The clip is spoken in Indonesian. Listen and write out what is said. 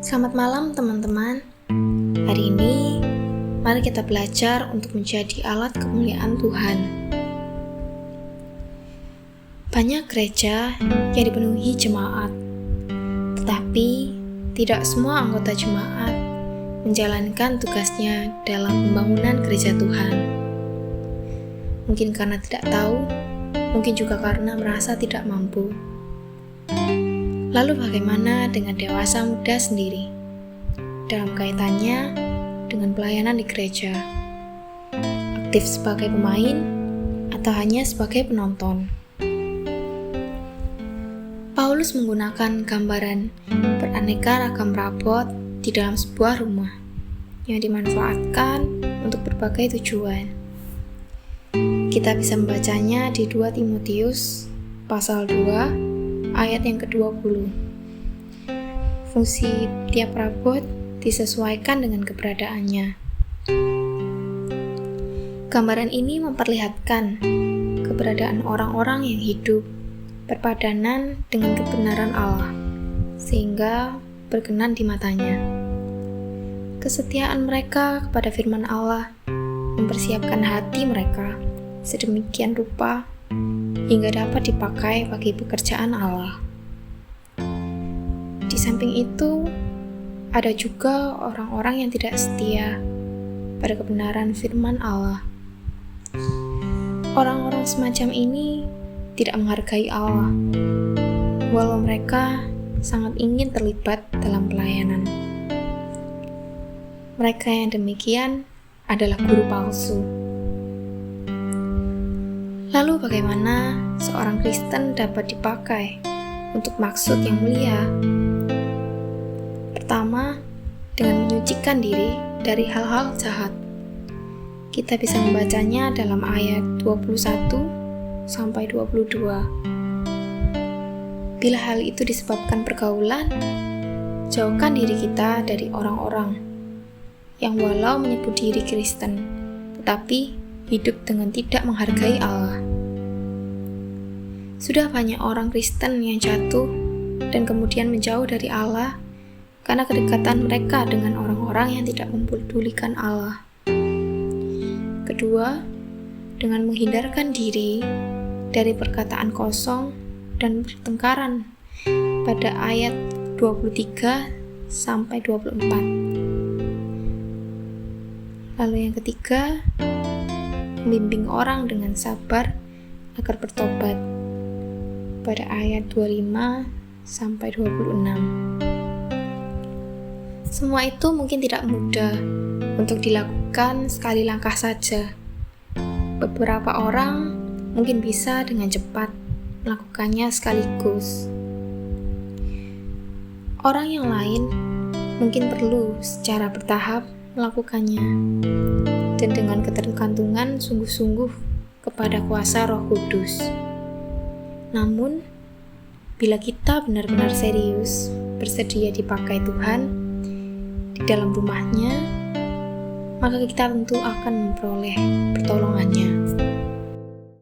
Selamat malam teman-teman. Hari ini, mari kita belajar untuk menjadi alat kemuliaan Tuhan. Banyak gereja yang dipenuhi jemaat, tetapi tidak semua anggota jemaat menjalankan tugasnya dalam pembangunan gereja Tuhan. Mungkin karena tidak tahu, mungkin juga karena merasa tidak mampu. Lalu bagaimana dengan dewasa muda sendiri dalam kaitannya dengan pelayanan di gereja? Aktif sebagai pemain atau hanya sebagai penonton? Paulus menggunakan gambaran beraneka ragam rapot di dalam sebuah rumah yang dimanfaatkan untuk berbagai tujuan. Kita bisa membacanya di 2 Timotius pasal 2 ayat yang ke-20. Fungsi tiap rapot disesuaikan dengan keberadaannya. Gambaran ini memperlihatkan keberadaan orang-orang yang hidup berpadanan dengan kebenaran Allah, sehingga berkenan di matanya. Kesetiaan mereka kepada firman Allah mempersiapkan hati mereka sedemikian rupa hingga dapat dipakai bagi pekerjaan Allah. Di samping itu, ada juga orang-orang yang tidak setia pada kebenaran firman Allah. Orang-orang semacam ini tidak menghargai Allah, walau mereka sangat ingin terlibat dalam pelayanan. Mereka yang demikian adalah guru palsu. Lalu bagaimana seorang Kristen dapat dipakai untuk maksud yang mulia? Pertama, dengan menyucikan diri dari hal-hal jahat. Kita bisa membacanya dalam ayat 21-22. Bila hal itu disebabkan pergaulan, jauhkan diri kita dari orang-orang yang walau menyebut diri Kristen, tetapi hidup dengan tidak menghargai Allah. Sudah banyak orang Kristen yang jatuh dan kemudian menjauh dari Allah karena kedekatan mereka dengan orang-orang yang tidak mempedulikan Allah. Kedua, dengan menghindarkan diri dari perkataan kosong dan pertengkaran pada ayat 23-24. Lalu yang ketiga, membimbing orang dengan sabar agar bertobat pada ayat 25-26. Semua itu mungkin tidak mudah untuk dilakukan sekali langkah saja. Beberapa orang mungkin bisa dengan cepat melakukannya sekaligus. Orang yang lain mungkin perlu secara bertahap melakukannya dan dengan ketergantungan sungguh-sungguh kepada kuasa Roh Kudus. Namun, bila kita benar-benar serius bersedia dipakai Tuhan di dalam rumahnya, maka kita tentu akan memperoleh pertolongannya.